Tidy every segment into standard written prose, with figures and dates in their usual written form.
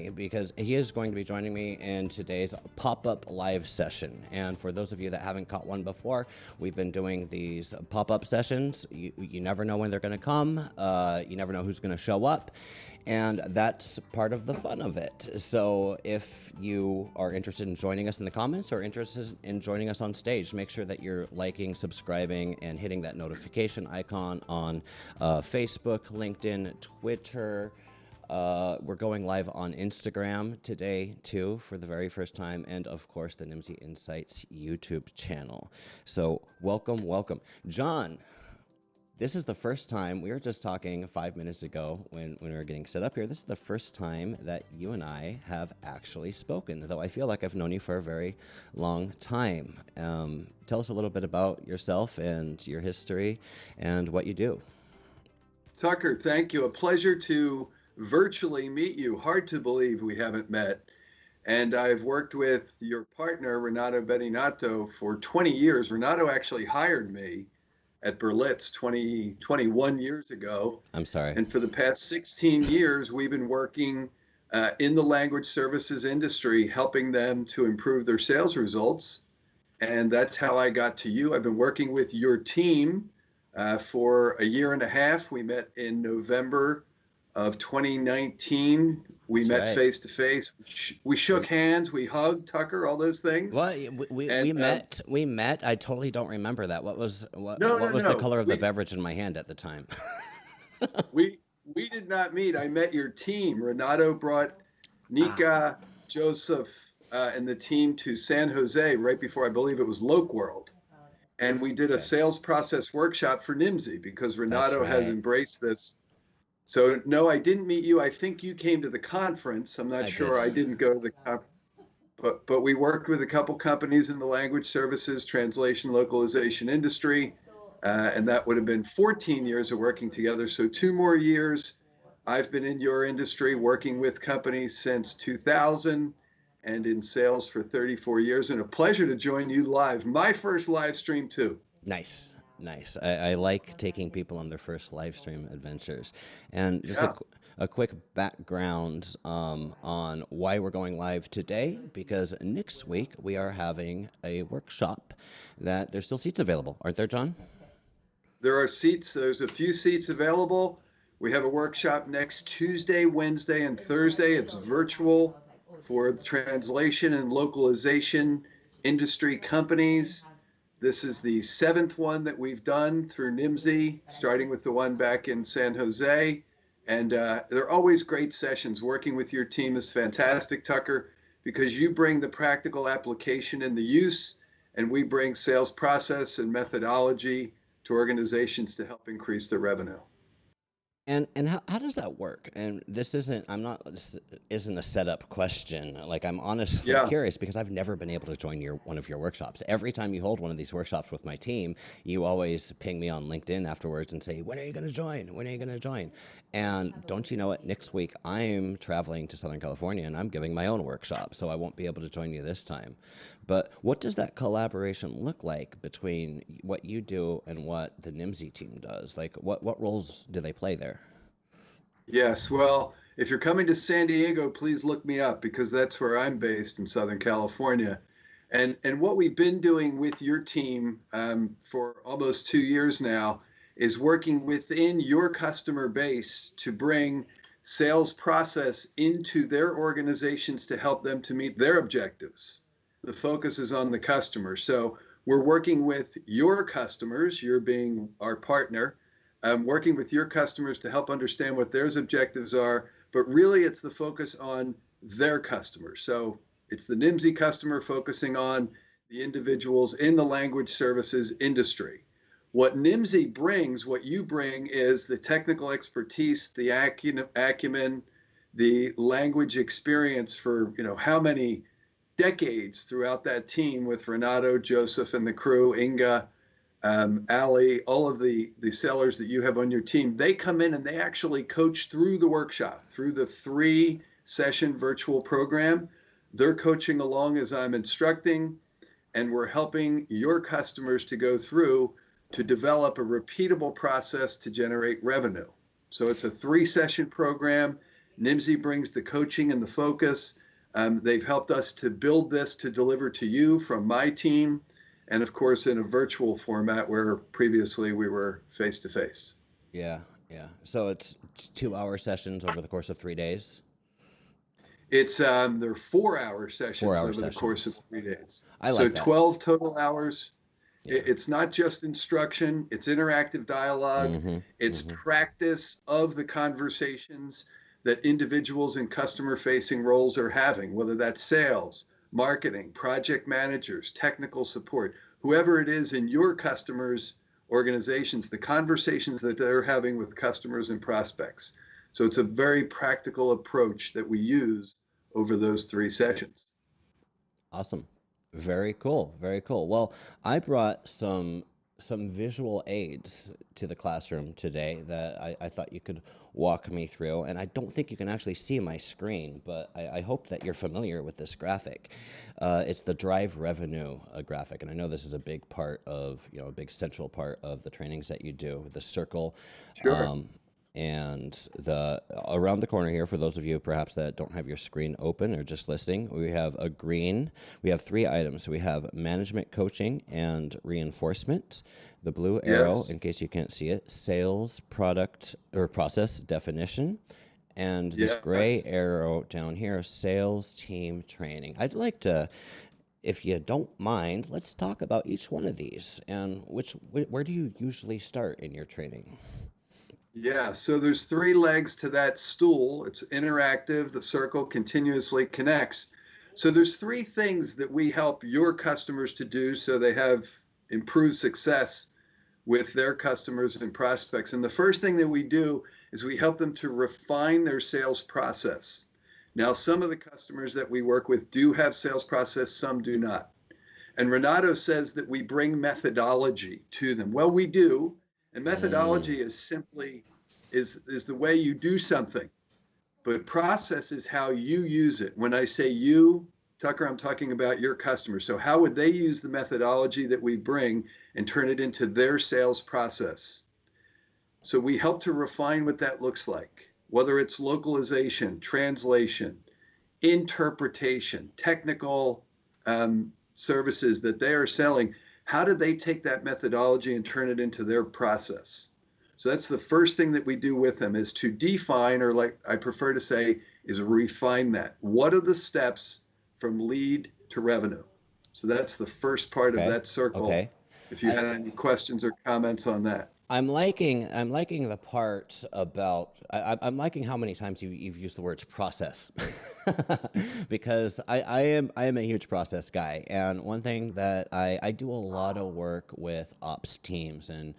because he is going to be joining me in today's pop-up live session. And for those of you that haven't caught one before, we've been doing these pop-up sessions. You never know when they're going to come. You never know who's going to show up. And that's part of the fun of it. So if you are interested in joining us in the comments or interested in joining us on stage, make sure that you're liking, subscribing, and hitting that notification icon on Facebook, LinkedIn, Twitter. We're going live on Instagram today, too, for the very first time, and, of course, the Nimdzi Insights YouTube channel. So welcome, welcome. John, this is the first time, we were just talking 5 minutes ago when we were getting set up here, this is the first time that you and I have actually spoken, though I feel like I've known you for a very long time. Tell us a little bit about yourself and your history and what you do. Tucker, thank you. A pleasure to virtually meet you. Hard to believe we haven't met. And I've worked with your partner, Renato Beninato, for 20 years. Renato actually hired me at Berlitz 21 years ago. I'm sorry. And for the past 16 years, we've been working in the language services industry, helping them to improve their sales results. And that's how I got to you. I've been working with your team for a year and a half. We met in November of 2019. We met face to face. We shook hands. We hugged, Tucker, all those things. Well, we met. I totally don't remember that. What was the color of the beverage in my hand at the time? we did not meet. I met your team. Renato brought Nika, Joseph, and the team to San Jose right before, I believe it was Loke World. And we did a sales process workshop for Nimdzi because Renato has embraced this. So, no, I didn't meet you. I think you came to the conference. I'm not sure. I didn't go to the conference. But we worked with a couple companies in the language services, translation, localization industry. And that would have been 14 years of working together. So 2 more years. I've been in your industry working with companies since 2000 and in sales for 34 years. And a pleasure to join you live. My first live stream, too. Nice. Nice. I like taking people on their first live stream adventures. And just a quick background on why we're going live today, because next week we are having a workshop that there's still seats available. Aren't there, John? There are seats. There's a few seats available. We have a workshop next Tuesday, Wednesday, and Thursday. It's virtual for the translation and localization industry companies. This is the 7th one that we've done through Nimdzi, starting with the one back in San Jose. And they're always great sessions. Working with your team is fantastic, Tucker, because you bring the practical application and the use, and we bring sales process and methodology to organizations to help increase their revenue. And how does that work? And this isn't a setup question. Like, I'm honestly curious because I've never been able to join one of your workshops. Every time you hold one of these workshops with my team, you always ping me on LinkedIn afterwards and say, when are you going to join? When are you going to join? And don't you know what? Next week, I'm traveling to Southern California and I'm giving my own workshop, so I won't be able to join you this time. But what does that collaboration look like between what you do and what the Nimdzi team does? Like, what roles do they play there? Yes, well, if you're coming to San Diego, please look me up because that's where I'm based in Southern California. And what we've been doing with your team for almost 2 years now is working within your customer base to bring sales process into their organizations to help them to meet their objectives. The focus is on the customer. So we're working with your customers, you're being our partner, working with your customers to help understand what their objectives are, but really it's the focus on their customers. So it's the Nimdzi customer focusing on the individuals in the language services industry. What Nimdzi brings, what you bring, is the technical expertise, the acumen, the language experience for how many decades throughout that team with Renato, Joseph, and the crew, Inga, Ali, all of the sellers that you have on your team. They come in and they actually coach through the workshop, through the 3-session virtual program. They're coaching along as I'm instructing, and we're helping your customers to go through to develop a repeatable process to generate revenue. So it's a 3-session program. Nimsy brings the coaching and the focus. They've helped us to build this to deliver to you from my team, and of course in a virtual format where previously we were face to face. Yeah, yeah. So it's 2 hour sessions over the course of 3 days. It's they're 4 hour Four sessions hour over the course of sessions. 3 days. I So like that. 12 total hours. Yeah. It's not just instruction, it's interactive dialogue, Mm-hmm. it's Mm-hmm. practice of the conversations that individuals in customer facing roles are having, whether that's sales, marketing, project managers, technical support, whoever it is in your customers' organizations, the conversations that they're having with customers and prospects. So it's a very practical approach that we use over those 3 sessions. Awesome. Very cool. Very cool. Well, I brought some visual aids to the classroom today that I thought you could walk me through. And I don't think you can actually see my screen, but I hope that you're familiar with this graphic. It's the drive revenue graphic. And I know this is a big part of, a big central part of the trainings that you do, the circle. Sure. Um, and the around the corner here, for those of you perhaps that don't have your screen open or just listening, we have a green. We have 3 items. We have management coaching and reinforcement. The blue arrow, Yes. in case you can't see it, sales product or process definition. And this gray Yes. arrow down here, sales team training. I'd like to, if you don't mind, let's talk about each one of these and where do you usually start in your training? Yeah, so there's 3 legs to that stool. It's interactive, the circle continuously connects. So there's 3 things that we help your customers to do so they have improved success with their customers and prospects. And the first thing that we do is we help them to refine their sales process. Now, some of the customers that we work with do have sales process, some do not. And Renato says that we bring methodology to them. Well, we do. And Mm, methodology is simply is the way you do something, but process is how you use it. When I say you, Tucker, I'm talking about your customers. So how would they use the methodology that we bring and turn it into their sales process? So we help to refine what that looks like, whether it's localization, translation, interpretation, technical services that they are selling. How do they take that methodology and turn it into their process? So that's the first thing that we do with them, is to define, or like I prefer to say, is refine that. What are the steps from lead to revenue? So that's the first part of okay. that circle. Okay. If you had any questions or comments on that. I'm liking the part about I'm liking how many times you've used the words process because I am a huge process guy, and one thing that I do a lot of work with ops teams and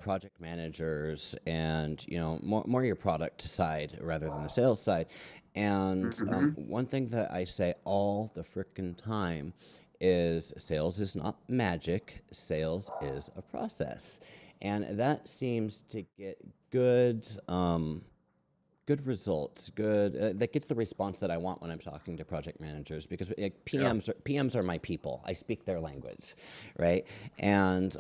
project managers, and more your product side rather than the sales side. And Mm-hmm. one thing that I say all the frickin' time is sales is not magic, sales is a process. And that seems to get good results, that gets the response that I want when I'm talking to project managers, because like, Yeah. PMs are my people. I speak their language, right? And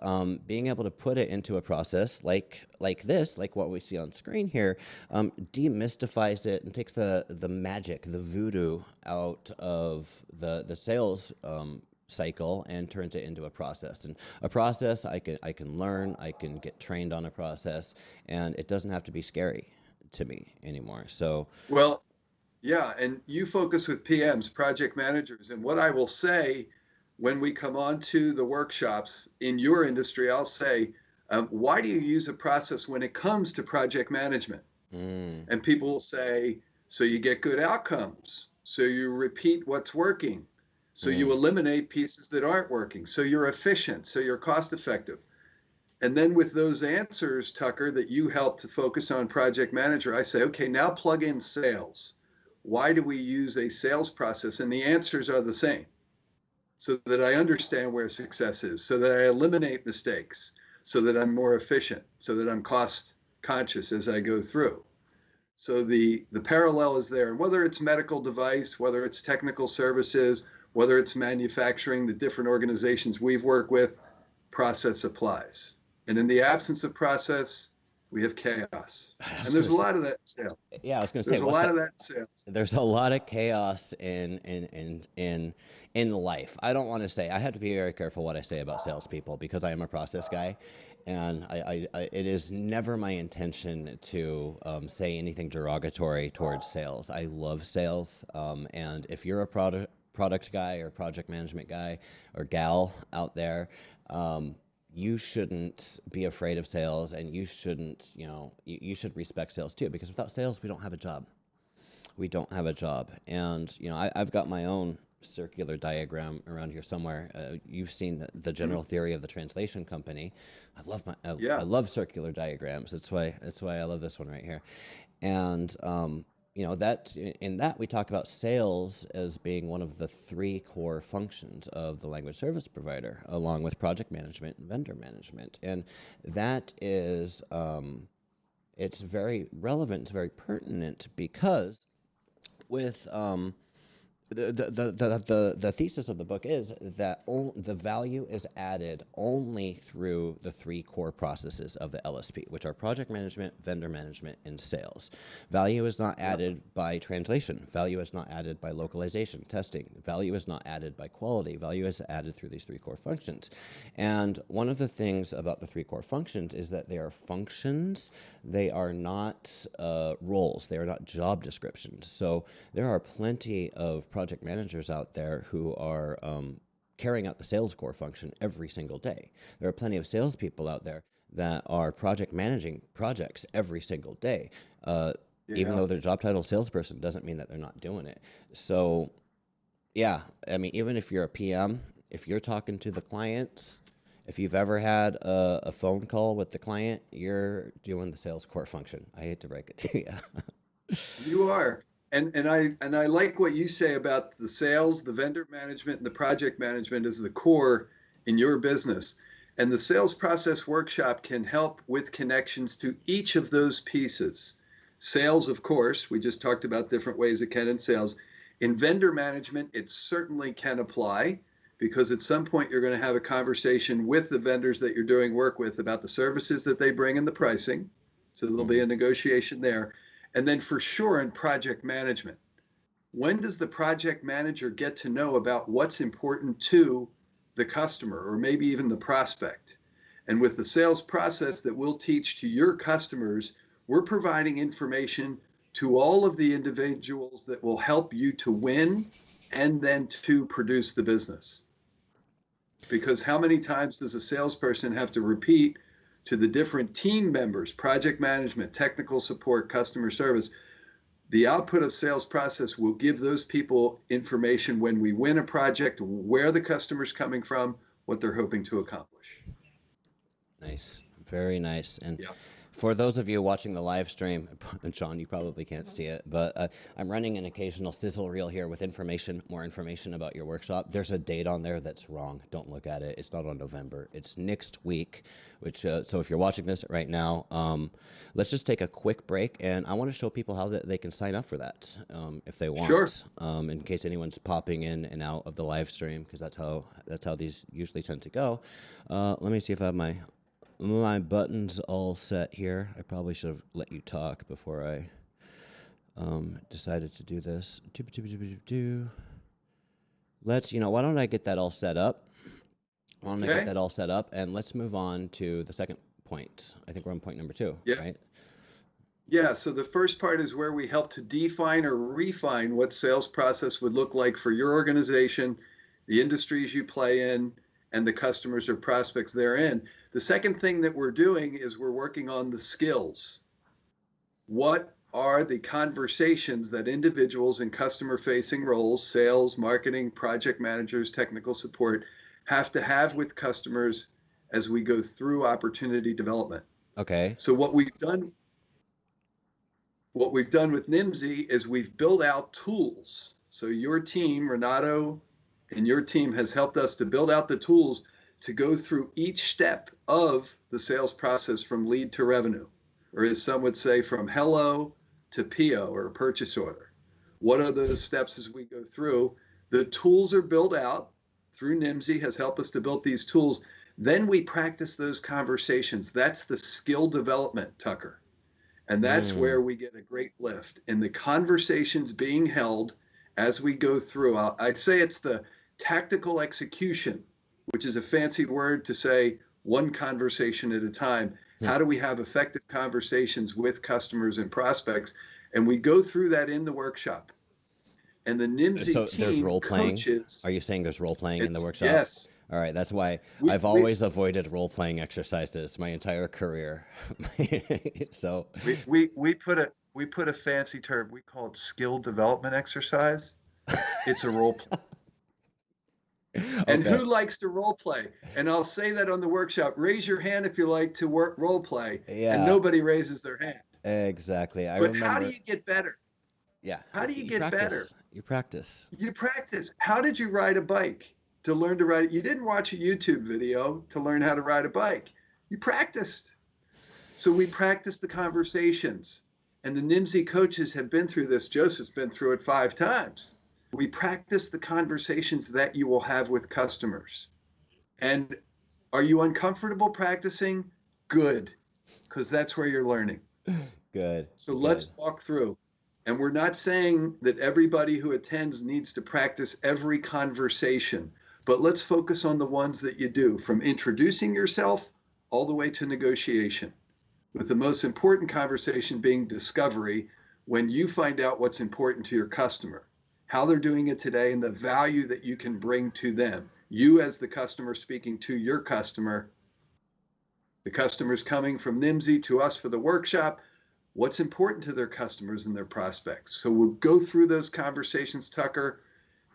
being able to put it into a process like this, like what we see on screen here, demystifies it and takes the magic, the voodoo out of the sales cycle and turns it into a process. And a process I can learn, I can get trained on a process, and it doesn't have to be scary to me anymore. So, Well, yeah, and you focus with PMs, project managers. And what I will say when we come on to the workshops in your industry, I'll say, why do you use a process when it comes to project management? mm, And people will say, so you get good outcomes. So you repeat what's working. So you mm, eliminate pieces that aren't working. So you're efficient. So you're cost effective. And then with those answers, Tucker, that you help to focus on project manager, I say, okay, now plug in sales. Why do we use a sales process? And the answers are the same, so that I understand where success is, so that I eliminate mistakes, so that I'm more efficient, so that I'm cost conscious as I go through. So the parallel is there. And whether it's medical device, whether it's technical services, whether it's manufacturing, the different organizations we've worked with, process applies. And in the absence of process, we have chaos. I And was there's gonna a say, lot of that in sales. yeah, I was gonna say, There's a what's lot that? of that in sales. There's a lot of chaos in life. I don't want to say. I have to be very careful what I say about salespeople because I am a process guy, and it is never my intention to say anything derogatory towards sales. I love sales, and if you're a product guy or project management guy or gal out there. You shouldn't be afraid of sales, and you shouldn't, you should respect sales too, because without sales, we don't have a job. We don't have a job. And, I've got my own circular diagram around here somewhere. You've seen the general theory of the translation company. I Yeah. love circular diagrams. That's why I love this one right here. And, that in that we talk about sales as being one of the three core functions of the language service provider, along with project management and vendor management. And that is, it's very relevant, it's very pertinent because with the thesis of the book is that the value is added only through the three core processes of the LSP, which are project management, vendor management, and sales. Value is not added by translation. Value is not added by localization, testing. Value is not added by quality. Value is added through these three core functions. And one of the things about the three core functions is that they are functions. They are not roles. They are not job descriptions. So there are plenty of project managers out there who are carrying out the sales core function every single day. There are plenty of salespeople out there that are project managing projects every single day. Even Yeah. though their job title is salesperson doesn't mean that they're not doing it. So, yeah, I mean, even if you're a PM, if you're talking to the clients, if you've ever had a phone call with the client, you're doing the sales core function. I hate to break it to you. You are. And I like what you say about the sales, the vendor management, and the project management as the core in your business. And the sales process workshop can help with connections to each of those pieces. Sales, of course, we just talked about different ways it can in sales. In vendor management, it certainly can apply because at some point you're going to have a conversation with the vendors that you're doing work with about the services that they bring and the pricing. So there'll be Mhm. a negotiation there. And then for sure in project management, when does the project manager get to know about what's important to the customer or maybe even the prospect? And with the sales process that we'll teach to your customers, we're providing information to all of the individuals that will help you to win and then to produce the business. Because how many times does a salesperson have to repeat to the different team members, project management, technical support, customer service? The output of sales process will give those people information when we win a project, where the customer's coming from, what they're hoping to accomplish. Nice, very nice. And Yeah. for those of you watching the live stream, John, you probably can't see it, but I'm running an occasional sizzle reel here with more information about your workshop. There's a date on there that's wrong. Don't look at it. It's not on November. It's next week, which, so if you're watching this right now, let's just take a quick break, and I want to show people how they can sign up for that if they Sure. want, in case anyone's popping in and out of the live stream, because that's how these usually tend to go. Let me see if I have my buttons all set here. I probably should have let you talk before I decided to do this. Let's, why don't I get that all set up? Why don't I get Okay. that all set up, and let's move on to the second point. I think we're on point number 2, Yeah. right? Yeah. So the first part is where we help to define or refine what sales process would look like for your organization, the industries you play in, and the customers or prospects therein. The second thing that we're doing is we're working on the skills. What are the conversations that individuals in customer facing roles, sales, marketing, project managers, technical support, have to have with customers as we go through opportunity development? Okay. So what we've done with NIMSY is we've built out tools. So your team, Renato, and your team has helped us to build out the tools to go through each step of the sales process from lead to revenue, or as some would say, from hello to PO or purchase order. What are those steps as we go through? The tools are built out through NIMSY has helped us to build these tools Then we practice those conversations. That's the skill development, Tucker. And that's Mm. where we get a great lift in the conversations being held as we go through. I'd say it's the tactical execution, which is a fancy word to say one conversation at a time. Hmm. How do we have effective conversations with customers and prospects? And we go through that in the workshop. And the NIMSY So there's team role playing. coaches, Are you saying there's role playing in the it's workshop? yes. All right, that's why We, I've we, always avoided role playing exercises my entire career. So, we put a fancy term. We call it skill development exercise. It's a role play. And okay. who likes to role play? And I'll say that on the workshop. Raise your hand if you like to work role play. And Yeah, nobody raises their hand. exactly. I But how do remember. you get better? Yeah, How do you you get better? practice. You practice. You practice. How did you ride a bike to learn to ride it? You didn't watch a YouTube video to learn how to ride a bike. You practiced. So we practice the conversations. And the NIMSY coaches have been through this. Joseph's been through it 5 times. We practice the conversations that you will have with customers. And are you uncomfortable practicing? Good, because that's where you're learning. Good. So Good. let's walk through. And we're not saying that everybody who attends needs to practice every conversation, but let's focus on the ones that you do, from introducing yourself all the way to negotiation, with the most important conversation being discovery, when you find out what's important to your customer, how they're doing it today, and the value that you can bring to them. You as the customer speaking to your customer, the customers coming from NIMSY to us for the workshop, what's important to their customers and their prospects. So we'll go through those conversations, Tucker.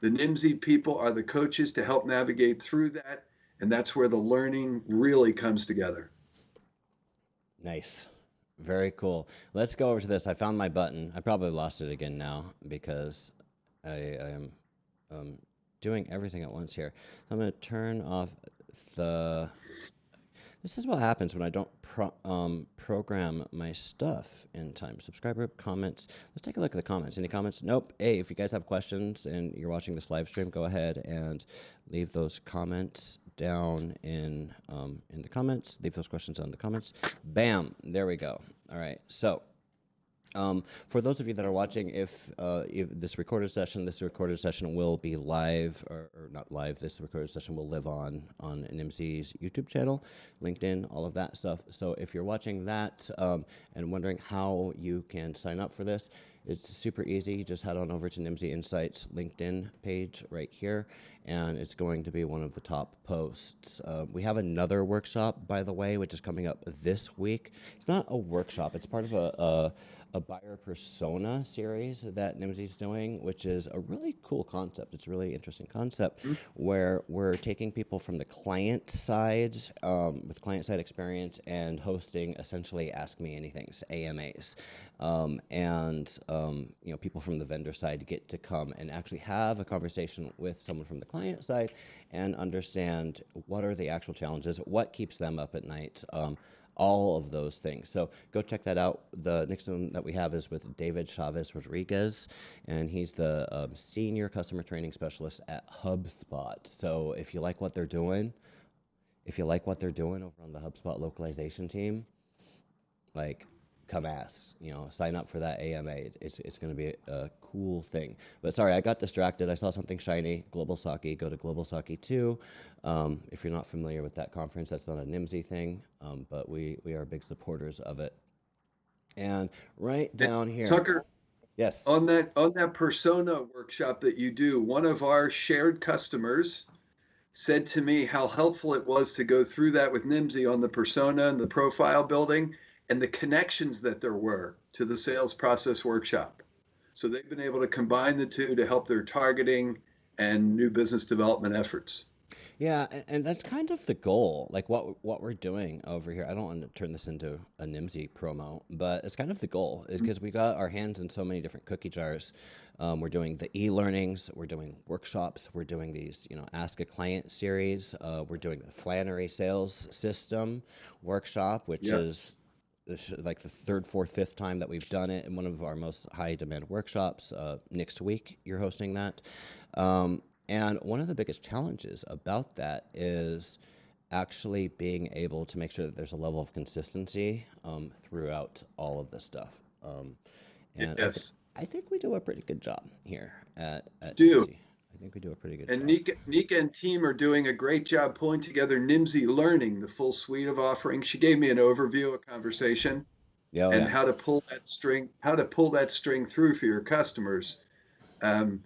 The NIMSY people are the coaches to help navigate through that. And that's where the learning really comes together. Nice. Very cool. Let's go over to this. I found my button. I probably lost it again now because I am doing everything at once here. I'm going to turn off the. This is what happens when I don't program my stuff in time. Subscriber comments. Let's take a look at the comments. Any comments? Nope. Hey, if you guys have questions and you're watching this live stream, go ahead and leave those comments down in the comments. Leave those questions down in the comments. Bam. There we go. All right. So. For those of you that are watching, if this recorded session will be live, or not live. This recorded session will live on NIMSY's YouTube channel, LinkedIn, all of that stuff. So if you're watching that and wondering how you can sign up for this, it's super easy. Just head on over to NIMSY Insights LinkedIn page right here, and it's going to be one of the top posts. We have another workshop, by the way, which is coming up this week. It's not a workshop. It's part of a buyer persona series that NIMSY's doing, which is a really cool concept. It's a really interesting concept where we're taking people from the client side with client side experience and hosting essentially Ask Me Anythings, AMAs. People from the vendor side get to come and actually have a conversation with someone from the client side and understand what are the actual challenges, what keeps them up at night, all of those things. So go check that out. The next one that we have is with David Chavez Rodriguez, and he's the senior customer training specialist at HubSpot. So if you like what they're doing, over on the HubSpot localization team, like, come ask, sign up for that AMA. It's going to be a cool thing. But sorry, I got distracted. I saw something shiny. Global Saki. Go to Global Saki 2. If you're not familiar with that conference, that's not a NIMSY thing, but we are big supporters of it. And right down here, Tucker, yes. on that persona workshop that you do, one of our shared customers said to me how helpful it was to go through that with NIMSY on the persona and the profile building, and the connections that there were to the sales process workshop. So they've been able to combine the two to help their targeting and new business development efforts. Yeah, and that's kind of the goal. Like what we're doing over here. I don't want to turn this into a NIMSY promo, but it's kind of the goal is because we got our hands in so many different cookie jars. We're doing the e-learnings, we're doing workshops, we're doing these, Ask a Client series. We're doing the Flannery Sales System workshop, which is this is like the third, fourth, fifth time that we've done it in one of our most high demand workshops. Next week, you're hosting that. And one of the biggest challenges about that is actually being able to make sure that there's a level of consistency throughout all of this stuff. And Yes, I think we do a pretty good job here at do. NIMSY. I think we do a pretty good And job. Nika and team are doing a great job pulling together NIMSY Learning, the full suite of offerings. She gave me an overview, a conversation, Yeah, oh and yeah. how to pull that string through for your customers. Um,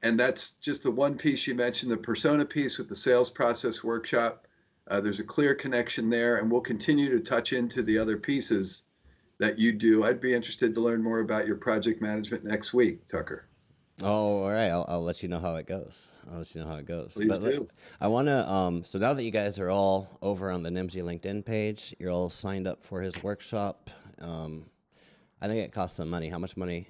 and that's just the one piece you mentioned, the persona piece with the sales process workshop. There's a clear connection there, and we'll continue to touch into the other pieces that you do. I'd be interested to learn more about your project management next week, Tucker. Oh, all right. I'll let you know how it goes. I'll let you know how it goes. Please do. I want to, so now that you guys are all over on the NIMSY LinkedIn page, you're all signed up for his workshop. I think it costs some money. How much money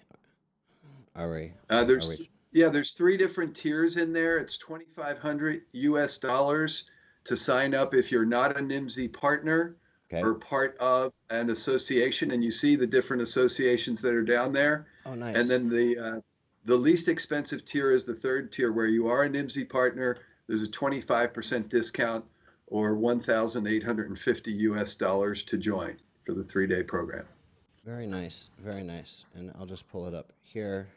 are we? Are we? There's three different tiers in there. It's 2,500 US dollars to sign up if you're not a NIMSY partner Okay. or part of an association, and you see the different associations that are down there. Oh, And nice. then the least expensive tier is the third tier, where you are a NIMSY partner. There's a 25% discount or 1,850 US dollars to join for the 3-day program. Very nice. Very nice. And I'll just pull it up here.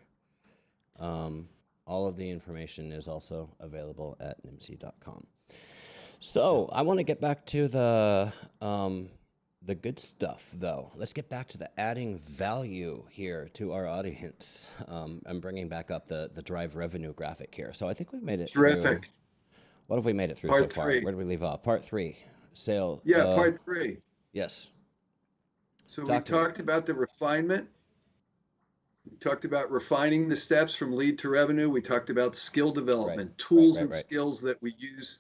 All of the information is also available at nimsy.com. So I want to get back to the good stuff, though. Let's get back to the adding value here to our audience. I'm bringing back up the drive revenue graphic here. So I think we've made it through. Terrific. What have we made it through so Part far? three. Where did we leave off? Part three. Sale. Yeah, part three. Yes. So we Talk to me. talked about the refinement. We talked about refining the steps from lead to revenue. We talked about skill development, tools and right. skills that we use.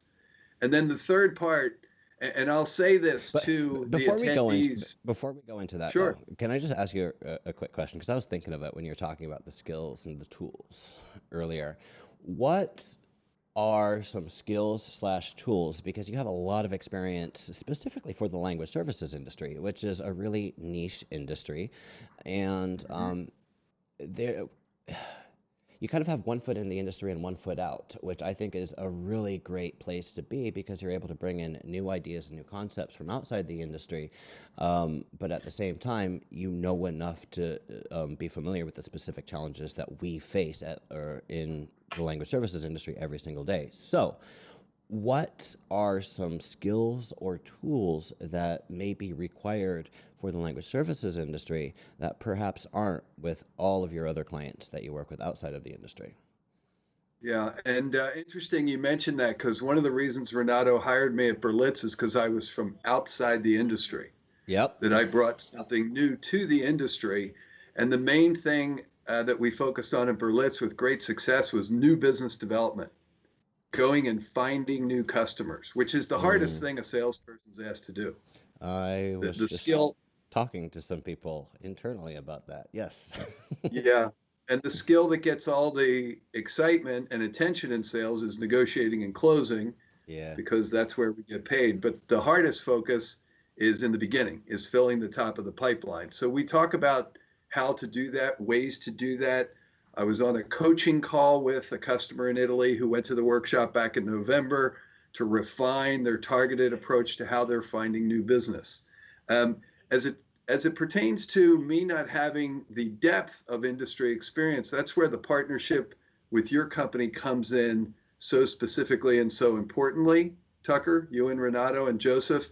And then the third part, and I'll say this to the attendees. Before we go into that, Sure. though, can I just ask you a quick question? Because I was thinking of it when you were talking about the skills and the tools earlier. What are some skills/tools, because you have a lot of experience specifically for the language services industry, which is a really niche industry, and there you kind of have one foot in the industry and one foot out, which I think is a really great place to be, because you're able to bring in new ideas and new concepts from outside the industry, but at the same time, you know enough to be familiar with the specific challenges that we face in the language services industry every single day. So what are some skills or tools that may be required for the language services industry that perhaps aren't with all of your other clients that you work with outside of the industry? Yeah, and interesting you mentioned that, because one of the reasons Renato hired me at Berlitz is because I was from outside the industry, Yep. that I brought something new to the industry. And the main thing that we focused on at Berlitz with great success was new business development, going and finding new customers, which is the hardest thing a salesperson's asked to do. I The, was the just skill, talking to some people internally about that. Yes. yeah, and the skill that gets all the excitement and attention in sales is negotiating and closing, Yeah. because that's where we get paid. But the hardest focus is in the beginning, is filling the top of the pipeline. So we talk about how to do that, ways to do that. I was on a coaching call with a customer in Italy who went to the workshop back in November to refine their targeted approach to how they're finding new business. As it pertains to me not having the depth of industry experience, that's where the partnership with your company comes in so specifically and so importantly. Tucker, you and Renato and Joseph,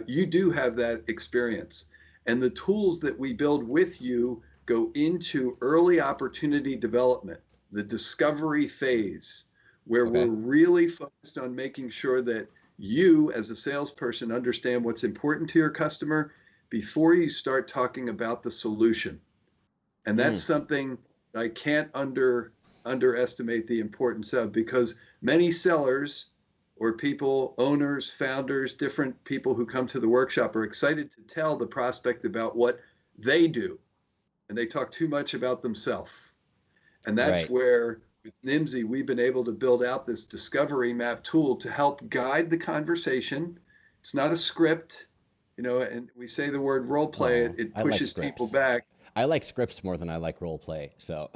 you do have that experience. And the tools that we build with you go into early opportunity development, the discovery phase, where Okay. we're really focused on making sure that you, as a salesperson, understand what's important to your customer before you start talking about the solution. And that's Mm. something I can't underestimate the importance of, because many sellers or people, owners, founders, different people who come to the workshop are excited to tell the prospect about what they do, and they talk too much about themselves. And that's Right. where with NIMSY, we've been able to build out this discovery map tool to help guide the conversation. It's not a script, and we say the word role play, Oh, it I like pushes people scripts. back. I like scripts more than I like role play. So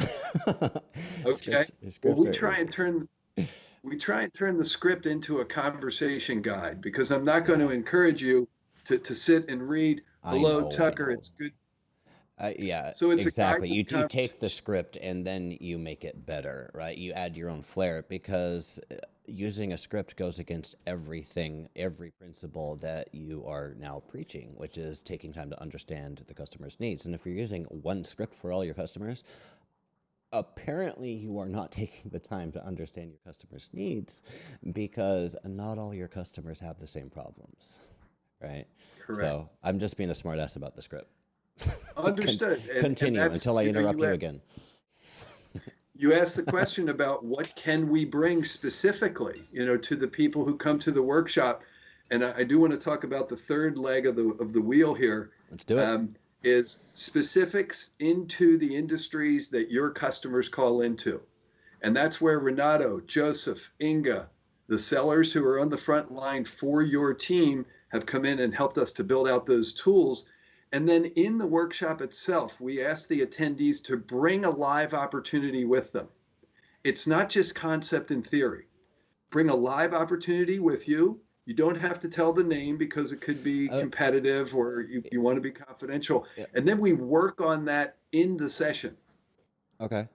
Okay. Well, scripts are easy. we try and turn the script into a conversation guide because I'm not going Yeah, to encourage you to sit and read, I hello, know, I Tucker, know. it's good. Yeah, So it's a exactly. guided You conversation. take the script and then you make it better, right? You add your own flair because using a script goes against everything, every principle that you are now preaching, which is taking time to understand the customer's needs. And if you're using one script for all your customers, apparently you are not taking the time to understand your customers' needs because not all your customers have the same problems, right? So Correct. I'm just being a smartass about the script. Con- Understood. And Continue that's, until I interrupt you again. you asked the question about what can we bring specifically, to the people who come to the workshop. And I do want to talk about the third leg of the wheel here, Let's do it. um, is specifics into the industries that your customers call into. And that's where Renato, Joseph, Inga, the sellers who are on the front line for your team have come in and helped us to build out those tools. And then in the workshop itself, we ask the attendees to bring a live opportunity with them. It's not just concept and theory. Bring a live opportunity with you. You don't have to tell the name because it could be Uh, competitive or you want to be confidential. yeah. And then we work on that in the session. Okay.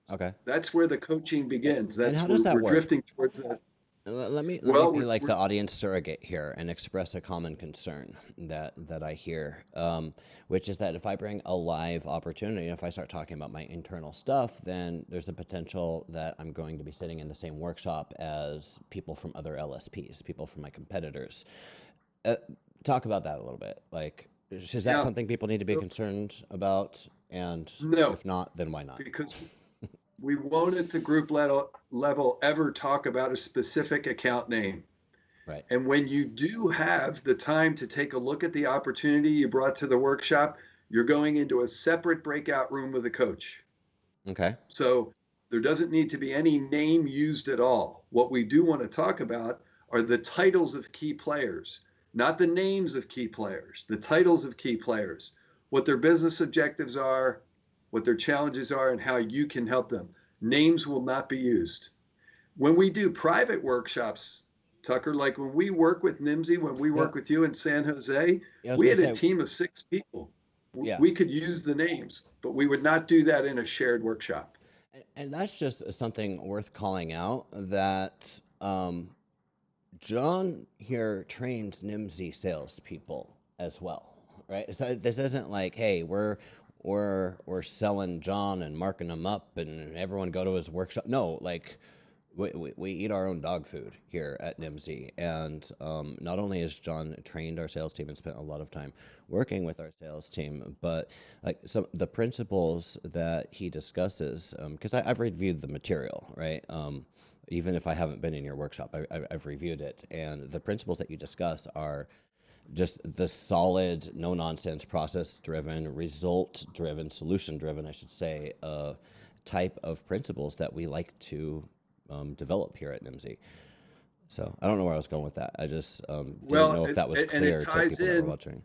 Okay. That's where the coaching A- begins. And That's how does that we're work? drifting towards that. Let me Well, be like the audience surrogate here and express a common concern that I hear, which is that if I bring a live opportunity, if I start talking about my internal stuff, then there's a potential that I'm going to be sitting in the same workshop as people from other LSPs, people from my competitors. Uh, Talk about that a little bit. Like, is that yeah. something people need to be So concerned about? And no, if not, then why not? because we won't at the group level ever talk about a specific account name. Right. And when you do have the time to take a look at the opportunity you brought to the workshop, you're going into a separate breakout room with a coach. Okay. So there doesn't need to be any name used at all. What we do want to talk about are the titles of key players, not the names of key players, the titles of key players, what their business objectives are, what their challenges are, and how you can help them. Names will not be used. When we do private workshops, Tucker, like when we work with NIMSY, when we Yeah. work with you in San Jose, Yeah, I was we gonna had a say, team of 6 people. yeah. We could use the names, but we would not do that in a shared workshop. And that's just something worth calling out that John here trains NIMSY salespeople as well, right? So this isn't like, hey, we're selling John and marking him up, and everyone go to his workshop. No, like we eat our own dog food here at NIMSY, and not only has John trained our sales team and spent a lot of time working with our sales team, but like some the principles that he discusses, because I've reviewed the material, right? Even if I haven't been in your workshop, I've reviewed it, and the principles that you discuss are just the solid, no nonsense, process driven, result driven, solution driven, I should say, type of principles that we like to develop here at NIMSY. So I don't know where I was going with that. I just didn't Well, know if that was and it clear to ties people that were in. watching.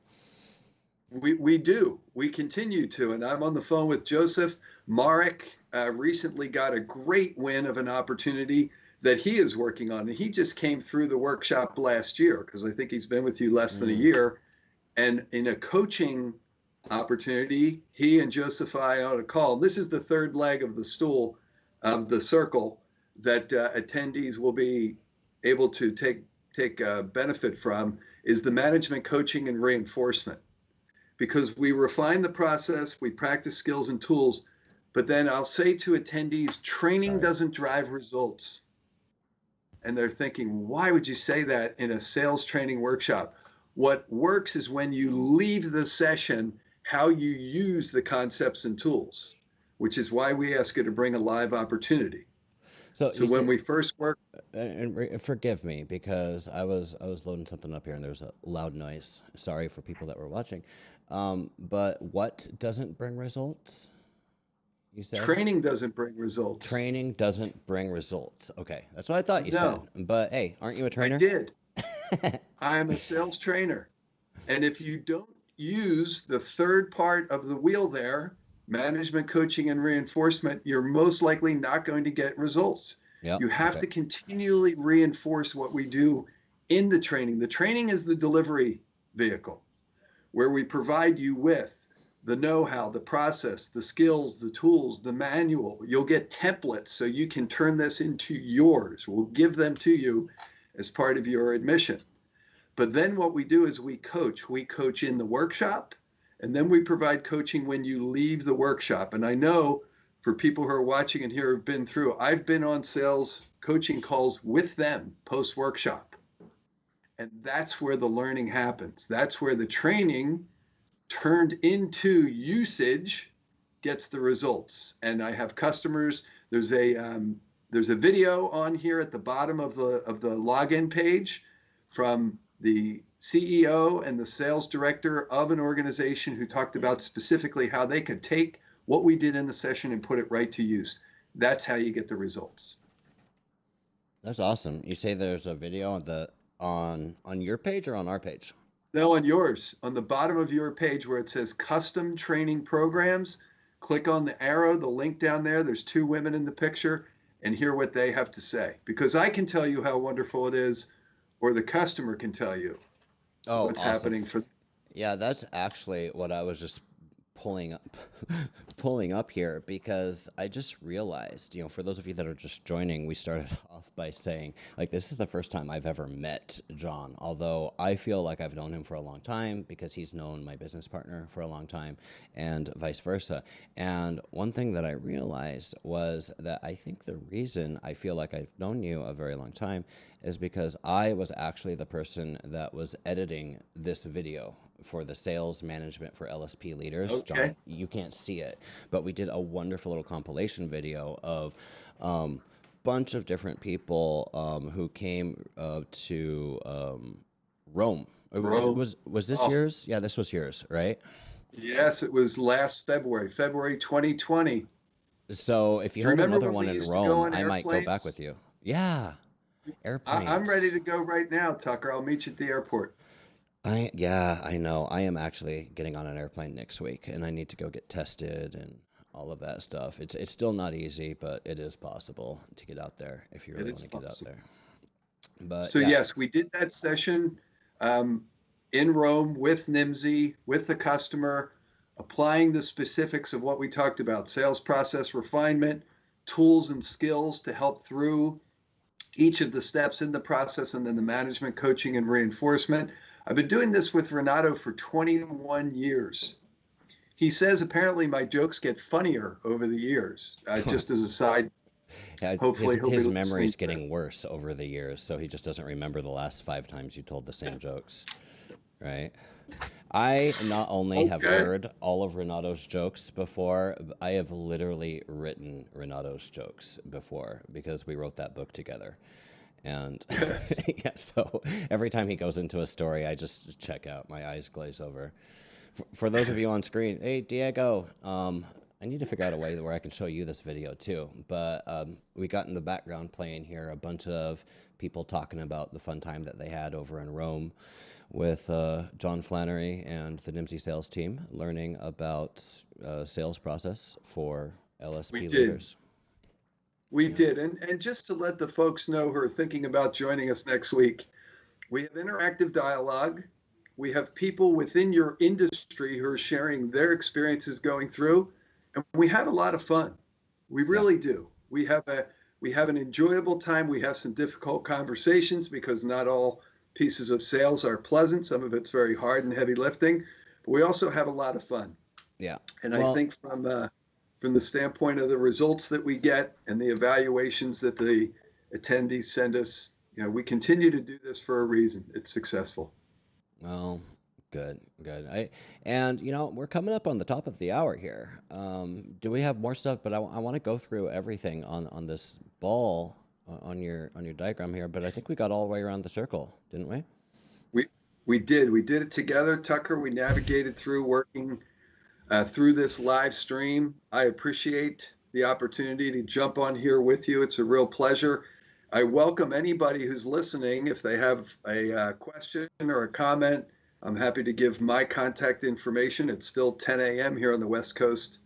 We do. We continue to. And I'm on the phone with Joseph. Marek recently got a great win of an opportunity that he is working on. And he just came through the workshop last year because I think he's been with you less than a Mm, year. And in a coaching opportunity, he and Joseph I on a call. This is the third leg of the stool, of the circle that attendees will be able to take benefit from is the management coaching and reinforcement because we refine the process, we practice skills and tools, but then I'll say to attendees, training sorry. doesn't drive results. And they're thinking, why would you say that in a sales training workshop? What works is when you leave the session, how you use the concepts and tools, which is why we ask you to bring a live opportunity. So So you when say, we first work, forgive me because I was loading something up here and there's a loud noise. Sorry for people that were watching. But what doesn't bring results? You said training doesn't bring results. training doesn't bring results. Okay, that's what I thought you said. No, But hey, aren't you a I trainer? did. I'm a sales trainer. And if you don't use the third part of the wheel there, management, coaching, and reinforcement, you're most likely not going to get results. Yep. You have Okay. to continually reinforce what we do in the training. The training is the delivery vehicle where we provide you with the know-how, the process, the skills, the tools, the manual. You'll get templates so you can turn this into yours. We'll give them to you as part of your admission. But then what we do is we coach. We coach in the workshop, and then we provide coaching when you leave the workshop. And I know for people who are watching and here have been through, I've been on sales coaching calls with them post-workshop. And that's where the learning happens. That's where the training turned into usage gets the results. And I have customers. There's a video on here at the bottom of the login page from the CEO and the sales director of an organization who talked about specifically how they could take what we did in the session and put it right to use. That's how you get the results. That's awesome. You say there's a video on your page or on our page? No, on yours, on the bottom of your page where it says custom training programs, click on the arrow, the link down there. There's two women in the picture, and hear what they have to say. Because I can tell you how wonderful it is, or the customer can tell you Oh, what's awesome. happening for. Yeah, that's actually what I was just pulling up pulling up here because I just realized, for those of you that are just joining, we started off by saying like this is the first time I've ever met John, although I feel like I've known him for a long time because he's known my business partner for a long time and vice versa. And one thing that I realized was that I think the reason I feel like I've known you a very long time is because I was actually the person that was editing this video for the sales management for LSP leaders. Okay. John, you can't see it, but we did a wonderful little compilation video of bunch of different people who came to Rome. Bro. Was this Oh, yours? Yeah, this was yours, right? yes, it was last February 2020. So if you Do you hold remember another when one we in used to go Rome, on I might go back airplanes? with you. Yeah, I'm ready airplanes. to go right now, Tucker. I'll meet you at the airport. Yeah, I know. I am actually getting on an airplane next week, and I need to go get tested and all of that stuff. It's still not easy, but it is possible to get out there if you It really is want to get out possible. there. But So yeah, yes, we did that session um, in Rome with Nimsy, with the customer, applying the specifics of what we talked about, sales process refinement, tools and skills to help through each of the steps in the process, and then the management coaching and reinforcement. I've been doing this with Renato for 21 years. He says apparently my jokes get funnier over the years. Just as a side, yeah, hopefully he'll be his listening memory's to this. getting worse over the years, so he just doesn't remember the last 5 times you told the same jokes, right? I not only have Okay. heard all of Renato's jokes before, I have literally written Renato's jokes before because we wrote that book together. And Yes. yeah, so every time he goes into a story, I just check out. My eyes glaze over. For those of you on screen, hey, Diego, I need to figure out a way where I can show you this video too. But we got in the background playing here a bunch of people talking about the fun time that they had over in Rome with John Flannery and the Nimsy sales team, learning about sales process for We LSP did. leaders. We Yeah. did. And just to let the folks know who are thinking about joining us next week, we have interactive dialogue. We have people within your industry who are sharing their experiences going through, and we have a lot of fun. We Yeah. really do. We have an enjoyable time. We have some difficult conversations because not all pieces of sales are pleasant. Some of it's very hard and heavy lifting, but we also have a lot of fun. Yeah. And I Well, think from the standpoint of the results that we get and the evaluations that the attendees send us, we continue to do this for a reason. It's successful. well, good, good. And we're coming up on the top of the hour here. Do we have more stuff? But I want to go through everything on this ball on your diagram here. But I think we got all the way around the circle, didn't we? We we did. We did it together, Tucker. We navigated through working through this live stream. I appreciate the opportunity to jump on here with you. It's a real pleasure. I welcome anybody who's listening. If they have a question or a comment, I'm happy to give my contact information. It's still 10 a.m. here on the West Coast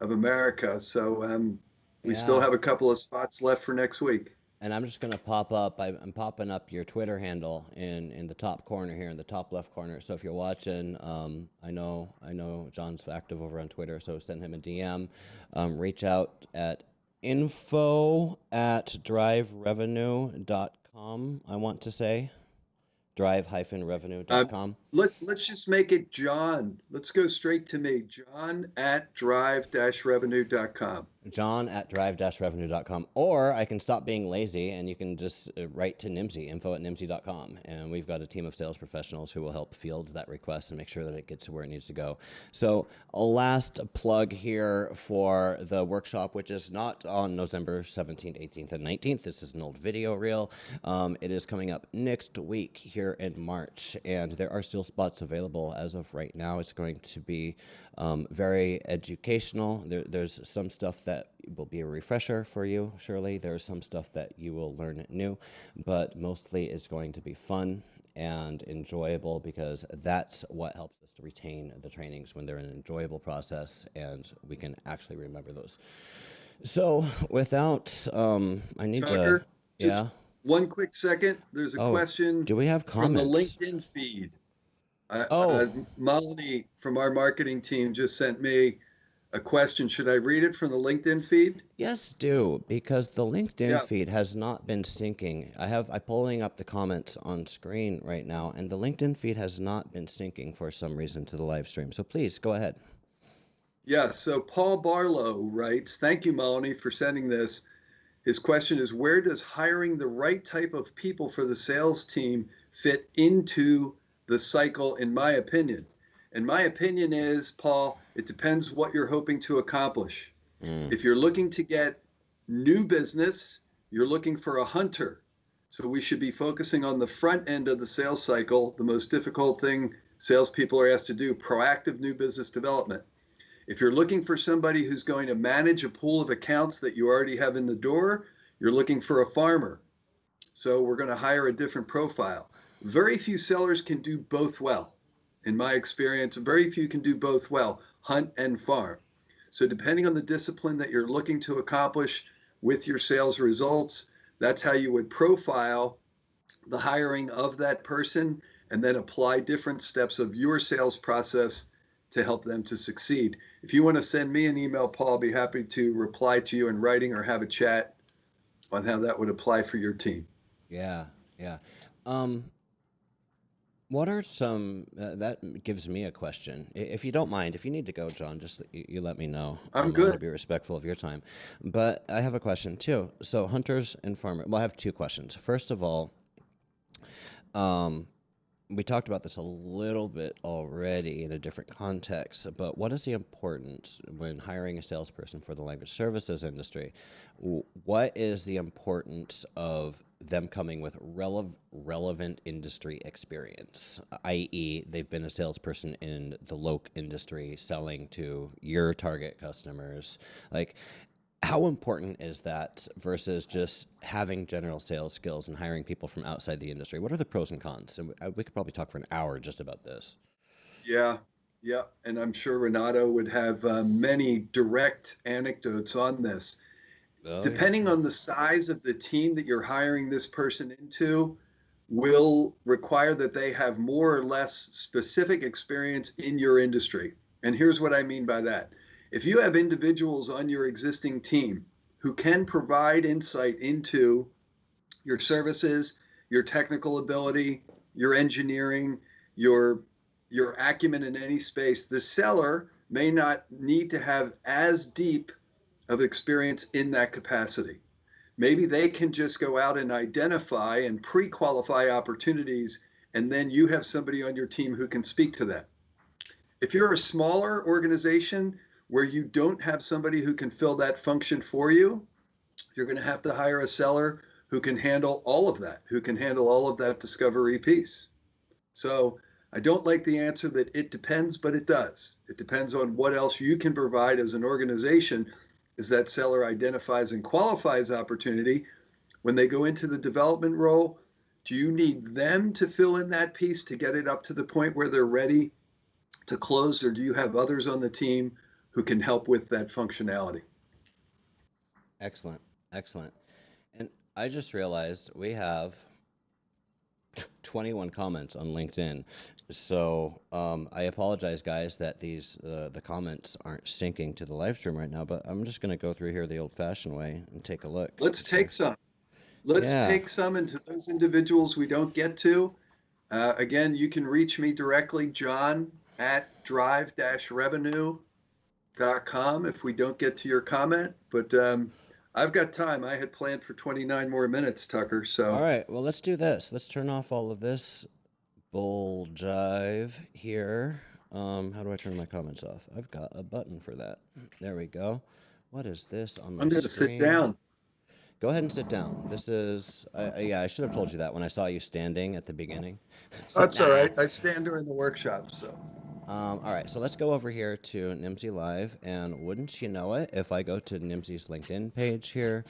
of America. So we still Yeah. have a couple of spots left for next week. And I'm just going to pop up. I'm popping up your Twitter handle in the top corner here, in the top left corner. So if you're watching, I know John's active over on Twitter, so send him a DM. Reach out at info@driverevenue.com, I want to say. drive-revenue.com. Let's just make it John. Let's go straight to me. John at drive-revenue.com. John@drive-revenue.com. Or I can stop being lazy and you can just write to Nimsy, info@nimsy.com. And we've got a team of sales professionals who will help field that request and make sure that it gets to where it needs to go. So a last plug here for the workshop, which is not on November 17th, 18th, and 19th. This is an old video reel. It is coming up next week here in March, and there are still spots available as of right now. It's going to be very educational. There's some stuff that will be a refresher for you, surely. There's some stuff that you will learn new, but mostly it's going to be fun and enjoyable, because that's what helps us to retain the trainings, when they're an enjoyable process and we can actually remember those. So without, I need Tucker, to, just yeah. one quick second. There's a question Do we have from the comments? LinkedIn feed. Oh, Melanie from our marketing team just sent me a question. Should I read it from the LinkedIn feed? yes, do, because the LinkedIn Yeah. feed has not been syncing. I'm pulling up the comments on screen right now, and the LinkedIn feed has not been syncing for some reason to the live stream. So please go ahead. Yeah. So Paul Barlow writes, thank you, Melanie, for sending this. His question is, where does hiring the right type of people for the sales team fit into the cycle, in my opinion? And my opinion is, Paul, it depends what you're hoping to accomplish. If you're looking to get new business, you're looking for a hunter. So we should be focusing on the front end of the sales cycle, the most difficult thing salespeople are asked to do, proactive new business development. If you're looking for somebody who's going to manage a pool of accounts that you already have in the door, you're looking for a farmer. So we're going to hire a different profile. Very few sellers can do both well. In my experience, very few can do both well, hunt and farm. So depending on the discipline that you're looking to accomplish with your sales results, that's how you would profile the hiring of that person, and then apply different steps of your sales process to help them to succeed. If you want to send me an email, Paul, I'll be happy to reply to you in writing or have a chat on how that would apply for your team. Yeah, yeah. What are some, that gives me a question. If you don't mind, if you need to go, John, just you let me know. I'm I want to good. be respectful of your time. But I have a question too. So hunters and farmers, well, I have two questions. First of all, we talked about this a little bit already in a different context, but what is the importance when hiring a salesperson for the language services industry? What is the importance of them coming with relevant industry experience, i.e., they've been a salesperson in the loc industry selling to your target customers? Like, how important is that versus just having general sales skills and hiring people from outside the industry? What are the pros and cons? And we could probably talk for an hour just about this. Yeah, yeah. And I'm sure Renato would have many direct anecdotes on this. Oh, yeah. Depending on the size of the team that you're hiring this person into, will require that they have more or less specific experience in your industry. And here's what I mean by that. If you have individuals on your existing team who can provide insight into your services, your technical ability, your engineering, your acumen in any space, the seller may not need to have as deep of experience in that capacity. Maybe they can just go out and identify and pre-qualify opportunities, and then you have somebody on your team who can speak to that. If you're a smaller organization where you don't have somebody who can fill that function for you, you're going to have to hire a seller who can handle all of that, who can handle all of that discovery piece. So I don't like the answer that it depends, but it does. It depends on what else you can provide as an organization as that seller identifies and qualifies opportunity. When they go into the development role, do you need them to fill in that piece to get it up to the point where they're ready to close, or do you have others on the team who can help with that functionality? Excellent. Excellent. And I just realized we have 21 comments on LinkedIn. So I apologize, guys, that the comments aren't syncing to the live stream right now. But I'm just going to go through here the old-fashioned way and take a look. Let's take some. Let's Yeah. take some, and to those individuals we don't get to, again, you can reach me directly, John at drive-revenue.com if we don't get to your comment. But I've got time. I had planned for 29 more minutes, Tucker. All So right. Well, let's do this. Let's turn off all of this bull jive here. How do I turn my comments off? I've got a button for that. There we go. What is this on my I'm going to sit screen? down. Go ahead and sit down. This is, yeah, I should have told you that when I saw you standing at the beginning. That's all right. I stand during the workshop, so. All right, so let's go over here to Nimsy Live, and wouldn't you know it, if I go to Nimsy's LinkedIn page here,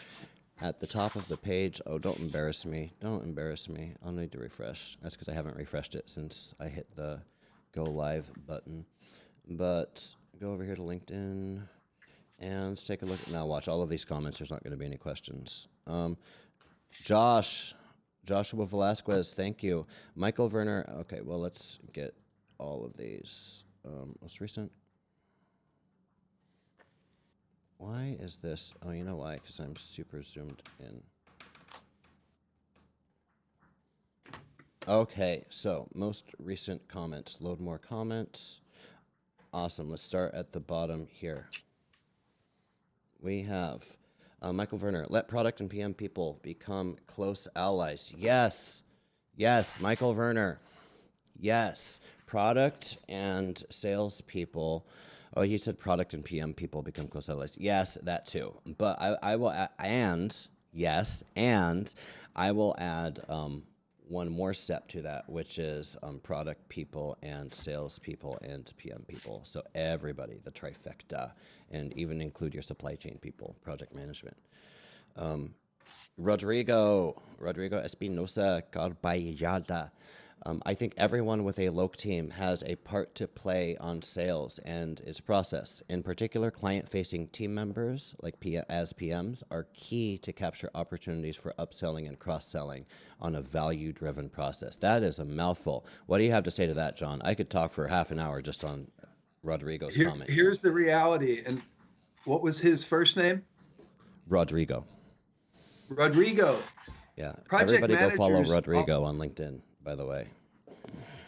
at the top of the page, oh, don't embarrass me. Don't embarrass me. I'll need to refresh. That's because I haven't refreshed it since I hit the go live button. But go over here to LinkedIn. And let's take a look. Now, watch all of these comments. There's not going to be any questions. Joshua Velasquez, thank you. Michael Werner. Okay, well, let's get all of these. Most recent. Why is this? Oh, you know why? Because I'm super zoomed in. Okay, so most recent comments. Load more comments. Awesome. Let's start at the bottom here. We have Michael Werner. Let product and PM people become close allies. Yes. Yes, Michael Werner. Yes. Product and sales people. Oh, he said product and PM people become close allies. Yes, that too. But I will, and yes, and I will add one more step to that, which is product people and sales people and PM people. So everybody, the trifecta, and even include your supply chain people, project management. Rodrigo Espinosa Carballada. I think everyone with a LOC team has a part to play on sales and its process. In particular, client-facing team members, like as PMs, are key to capture opportunities for upselling and cross-selling on a value-driven process. That is a mouthful. What do you have to say to that, John? I could talk for half an hour just on Rodrigo's comment. Here's the reality. And what was his first name? Rodrigo. Yeah. Everybody go follow Rodrigo on LinkedIn, by the way.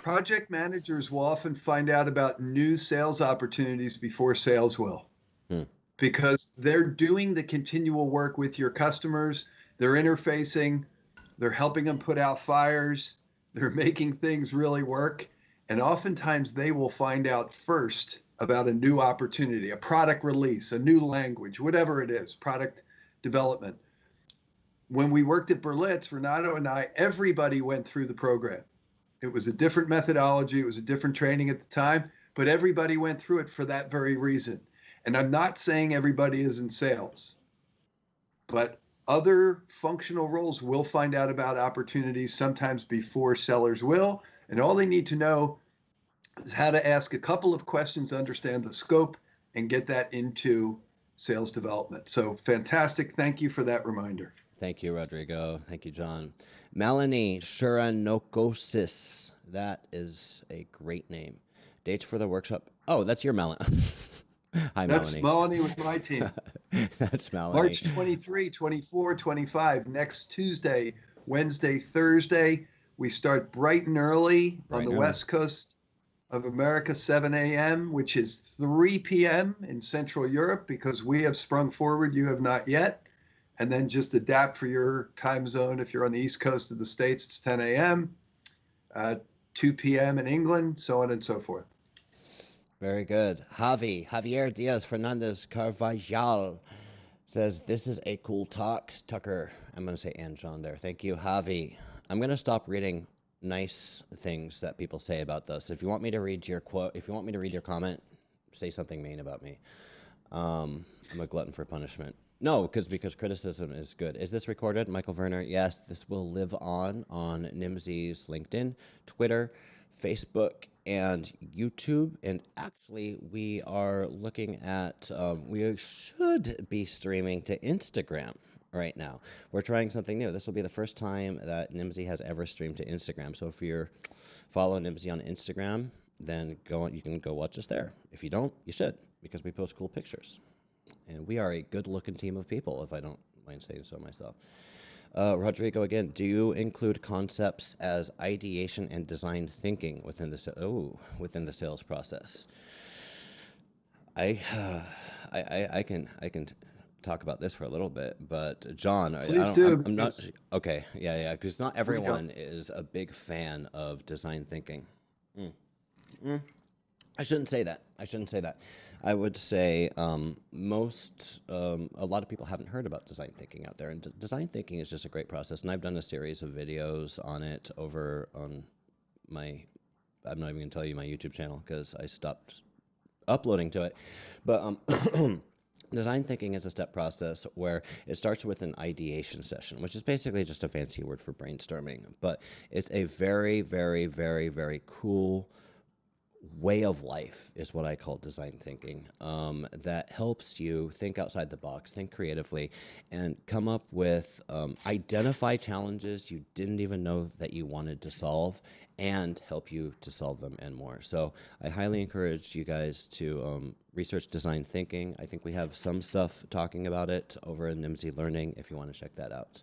Project managers will often find out about new sales opportunities before sales will, because they're doing the continual work with your customers. They're interfacing, they're helping them put out fires, they're making things really work. And oftentimes they will find out first about a new opportunity, a product release, a new language, whatever it is, product development. When we worked at Berlitz, Renato and I, everybody went through the program. It was a different methodology. It was a different training at the time, but everybody went through it for that very reason. And I'm not saying everybody is in sales, but other functional roles will find out about opportunities sometimes before sellers will. And all they need to know is how to ask a couple of questions to understand the scope and get that into sales development. So fantastic. Thank you for that reminder. Thank you, Rodrigo. Thank you, John. Melanie Shuranokosis. That is a great name. Dates for the workshop. Oh, that's your Melanie. Hi, That's Melanie. Melanie with my team. That's Melanie. March 23, 24, 25, next Tuesday, Wednesday, Thursday. We start bright and early on the West Coast of America, 7 a.m., which is 3 p.m. in Central Europe, because we have sprung forward, you have not yet. And then just adapt for your time zone. If you're on the East Coast of the States, it's 10 a.m., 2 p.m. in England, so on and so forth. Very good. Javier Diaz Fernandez Carvajal says, this is a cool talk, Tucker. I'm going to say and John there. Thank you, Javi. I'm going to stop reading nice things that people say about this. If you want me to read your quote, if you want me to read your comment, say something mean about me. I'm a glutton for punishment. No, because criticism is good. Is this recorded, Michael Werner? Yes, this will live on Nimsy's LinkedIn, Twitter, Facebook, and YouTube. And actually, we are looking at, we should be streaming to Instagram. right now. We're trying something new. This will be the first time that Nimsy has ever streamed to Instagram. So if you're following Nimsy on Instagram, then you can go watch us there. If you don't, you should, because we post cool pictures. And we are a good-looking team of people, if I don't mind saying so myself. Rodrigo, again, do you include concepts as ideation and design thinking within the sales process? I can talk about this for a little bit, but John, Please do. I'm not okay. Yeah, because not everyone is a big fan of design thinking. I shouldn't say that. I would say a lot of people haven't heard about design thinking out there, and design thinking is just a great process. And I've done a series of videos on it over on my. I'm not even going to tell you my YouTube channel because I stopped uploading to it, but design thinking is a step process where it starts with an ideation session, which is basically just a fancy word for brainstorming, but it's a very, very, very, very cool way of life is what I call design thinking, that helps you think outside the box, think creatively, and come up with, identify challenges you didn't even know that you wanted to solve, and help you to solve them and more. So I highly encourage you guys to research design thinking. I think we have some stuff talking about it over in Nimsy Learning if you want to check that out.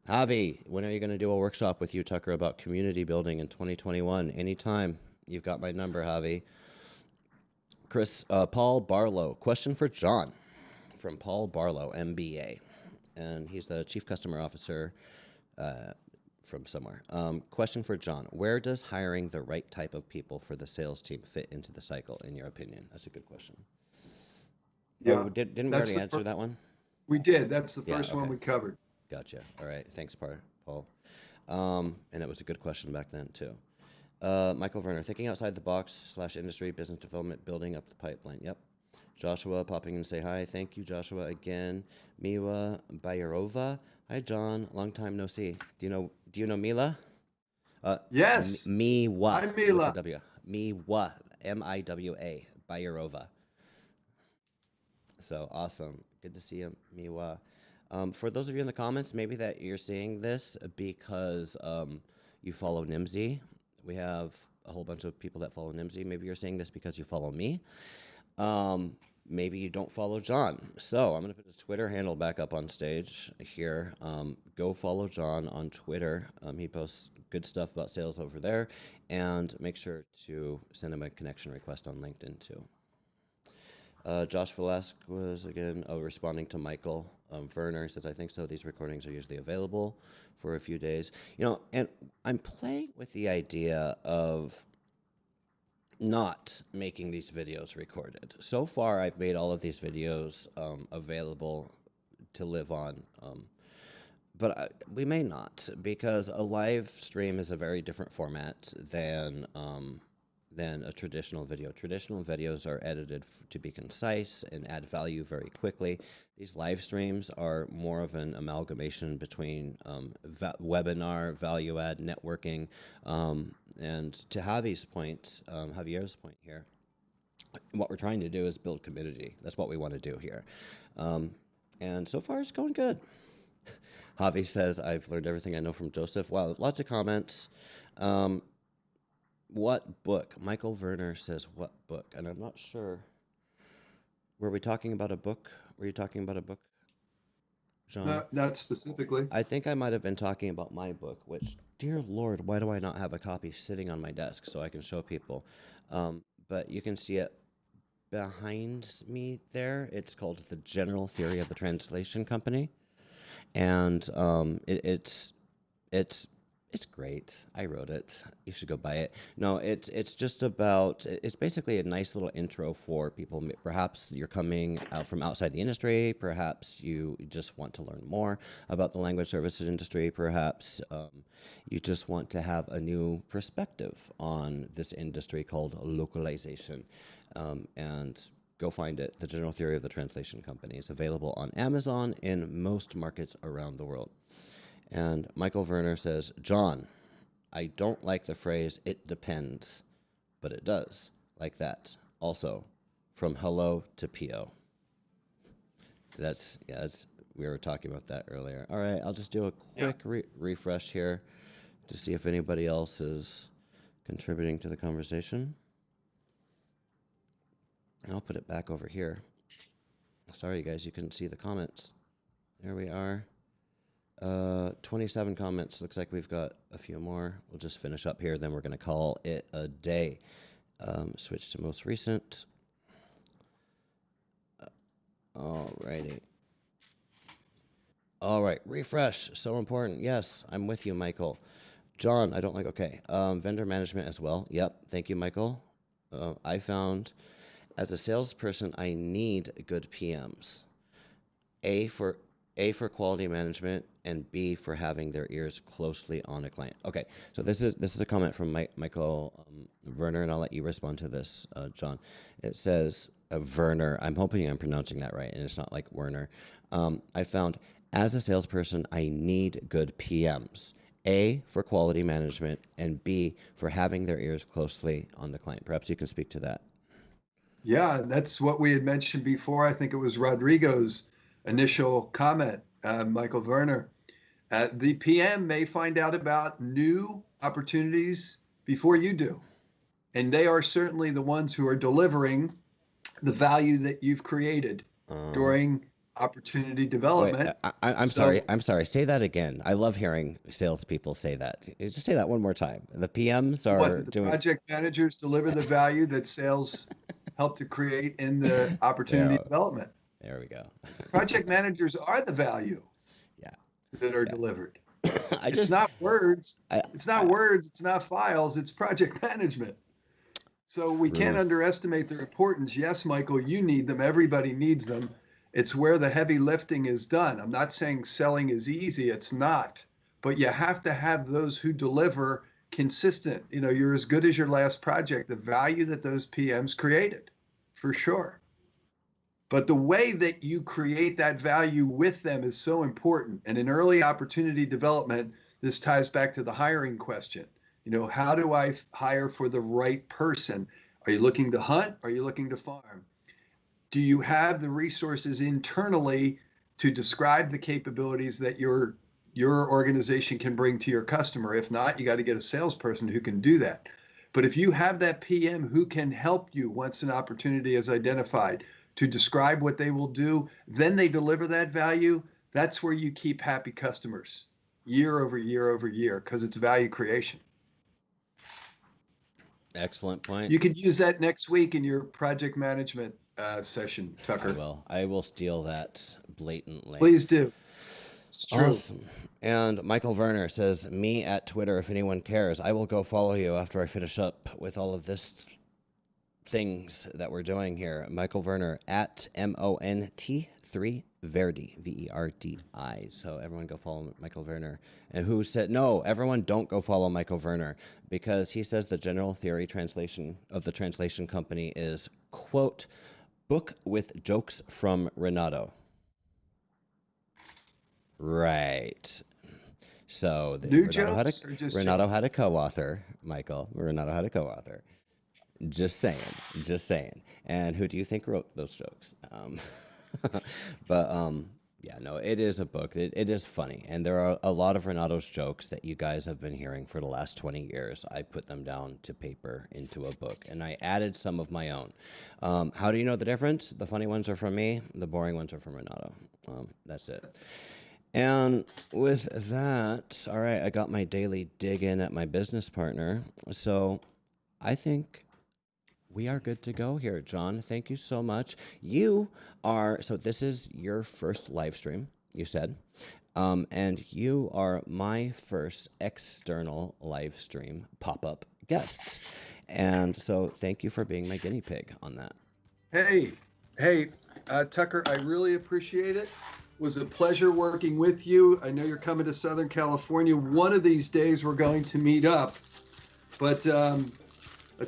Javi, when are you going to do a workshop with you, Tucker, about community building in 2021? Anytime. You've got my number, Javi. Paul Barlow. Question for John from Paul Barlow, MBA. And he's the Chief Customer Officer from somewhere. Question for John. Where does hiring the right type of people for the sales team fit into the cycle, in your opinion? That's a good question. Yeah. Didn't we already answer that one? We did. That's the first one we covered. Gotcha. All right. Thanks, Paul. And it was a good question back then, too. Michael Werner, thinking outside the box / industry, business development, building up the pipeline. Yep. Joshua popping in to say hi. Thank you, Joshua, again. Miwa Bayarova. Hi, John. Long time no see. Do you know Mila? Yes. Miwa. Hi, Mila. With a W. Miwa. Miwa. Bayarova. So awesome. Good to see you, Miwa. For those of you in the comments, maybe that you're seeing this because you follow Nimsy. We have a whole bunch of people that follow Nimsy. Maybe you're saying this because you follow me. Maybe you don't follow John. So I'm going to put his Twitter handle back up on stage here. Go follow John on Twitter. He posts good stuff about sales over there. And make sure to send him a connection request on LinkedIn too. Josh Velasquez, again, responding to Michael Werner, says, I think so. These recordings are usually available for a few days. And I'm playing with the idea of not making these videos recorded. So far, I've made all of these videos available to live on. But we may not, because a live stream is a very different format than a traditional video. Traditional videos are edited to be concise and add value very quickly. These live streams are more of an amalgamation between webinar, value add, networking, and to Javier's point here, what we're trying to do is build community. That's what we want to do here. And so far it's going good. Javi says, I've learned everything I know from Joseph. Wow, lots of comments. What book? Michael Werner says, what book? And I'm not sure. Were we talking about a book? Were you talking about a book, John? Not specifically. I think I might have been talking about my book, which, dear Lord, why do I not have a copy sitting on my desk so I can show people? But you can see it behind me there. It's called The General Theory of the Translation Company. And it's great. I wrote it. You should go buy it. No, it's just about, it's basically a nice little intro for people. Perhaps you're coming out from outside the industry. Perhaps you just want to learn more about the language services industry. Perhaps you just want to have a new perspective on this industry called localization. And go find it. The General Theory of the Translation Company is available on Amazon in most markets around the world. And Michael Werner says, John, I don't like the phrase, it depends, but it does, like that. Also, from hello to PO. we were talking about that earlier. All right, I'll just do a quick refresh here to see if anybody else is contributing to the conversation. And I'll put it back over here. Sorry, you guys, you couldn't see the comments. There we are. 27 comments. Looks like we've got a few more. We'll just finish up here, then we're going to call it a day. Switch to most recent. Alrighty. All right, refresh. So important. Yes, I'm with you, Michael. John, I don't like. Okay. Vendor management as well. Yep. Thank you, Michael. I found as a salesperson, I need good PMs. A for quality management, and B for having their ears closely on a client. Okay, so this is a comment from Michael Werner, and I'll let you respond to this, John. It says Werner. I'm hoping I'm pronouncing that right, and it's not like Werner. I found as a salesperson, I need good PMs. A for quality management, and B for having their ears closely on the client. Perhaps you can speak to that. Yeah, that's what we had mentioned before. I think it was Rodrigo's initial comment, Michael Werner. The PM may find out about new opportunities before you do. And they are certainly the ones who are delivering the value that you've created during opportunity development. Wait, I'm sorry. I'm sorry. Say that again. I love hearing salespeople say that. Just say that one more time. The PMs are doing. Project managers deliver the value that sales help to create in the opportunity development. There we go. Project managers are the value that are delivered. It's not words. It's not words. It's not files. It's project management. So we can't underestimate their importance. Yes, Michael, you need them. Everybody needs them. It's where the heavy lifting is done. I'm not saying selling is easy. It's not. But you have to have those who deliver consistent. You know, you're as good as your last project, the value that those PMs created, for sure. But the way that you create that value with them is so important. And in early opportunity development, this ties back to the hiring question. You know, how do I hire for the right person? Are you looking to hunt? Are you looking to farm? Do you have the resources internally to describe the capabilities that your organization can bring to your customer? If not, you got to get a salesperson who can do that. But if you have that PM who can help you once an opportunity is identified to describe what they will do, then they deliver that value, that's where you keep happy customers year over year over year, because it's value creation. Excellent point. You could use that next week in your project management session, Tucker. I will steal that blatantly. Please do. It's true. Awesome. And Michael Werner says, me at Twitter, if anyone cares. I will go follow you after I finish up with all of this things that we're doing here. Michael Werner at MONT3 Verdi, VERDI. So everyone go follow Michael Werner. And who said, no, everyone don't go follow Michael Werner, because he says the general theory translation of the translation company is, quote, book with jokes from Renato. Right. So Renato had a co-author, Michael. Renato had a co-author. Just saying. And who do you think wrote those jokes? Yeah, no, it is a book. It is funny. And there are a lot of Renato's jokes that you guys have been hearing for the last 20 years. I put them down to paper into a book, and I added some of my own. How do you know the difference? The funny ones are from me. The boring ones are from Renato. That's it. And with that, all right, I got my daily dig in at my business partner. So I think we are good to go here, John. Thank you so much. So this is your first live stream, you said, and you are my first external live stream pop-up guests. And so thank you for being my guinea pig on that. Hey, Tucker, I really appreciate it. It was a pleasure working with you. I know you're coming to Southern California. One of these days we're going to meet up, but a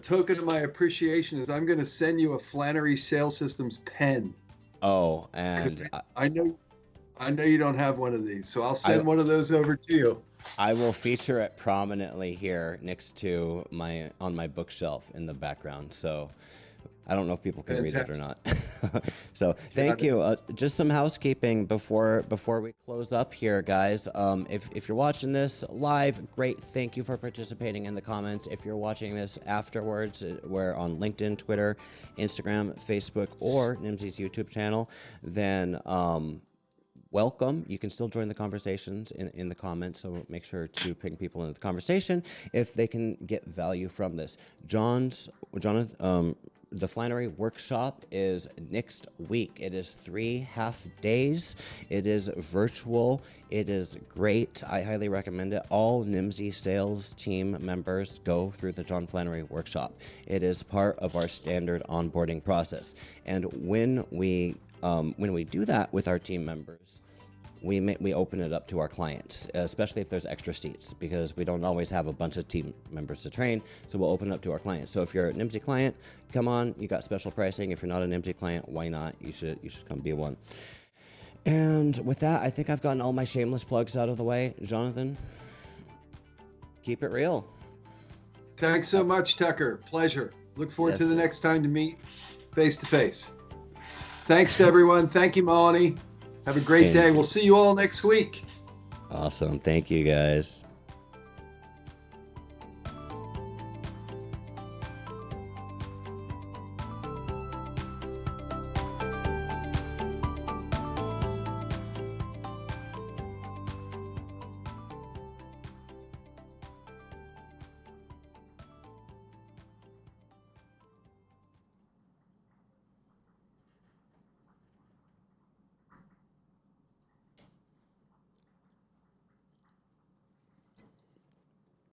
token of my appreciation is I'm going to send you a Flannery Sales Systems pen. Oh, and I know you don't have one of these, so I'll send one of those over to you. I will feature it prominently here next to on my bookshelf in the background. So I don't know if people can read it or Fantastic. not. So thank you. Just some housekeeping before we close up here, guys. If you're watching this live, great. Thank you for participating in the comments. If you're watching this afterwards, we're on LinkedIn, Twitter, Instagram, Facebook, or NIMSY's YouTube channel, then welcome. You can still join the conversations in the comments, so make sure to ping people into the conversation if they can get value from this. Jonathan, the Flannery workshop is next week. It is 3 half days. It is virtual. It is great. I highly recommend it. All NIMSY sales team members go through the John Flannery workshop. It is part of our standard onboarding process. And when we do that with our team members, we open it up to our clients, especially if there's extra seats, because we don't always have a bunch of team members to train, so we'll open it up to our clients. So if you're a NIMSY client, come on, you got special pricing. If you're not a NIMSY client, why not? You should come be one. And with that, I think I've gotten all my shameless plugs out of the way. Jonathan, keep it real. Thanks so much, Tucker. Pleasure. Look forward to the next time to meet face to face. Thanks to everyone. Thank you, Melanie. Have a great day. We'll see you all next week. Awesome. Thank you, guys.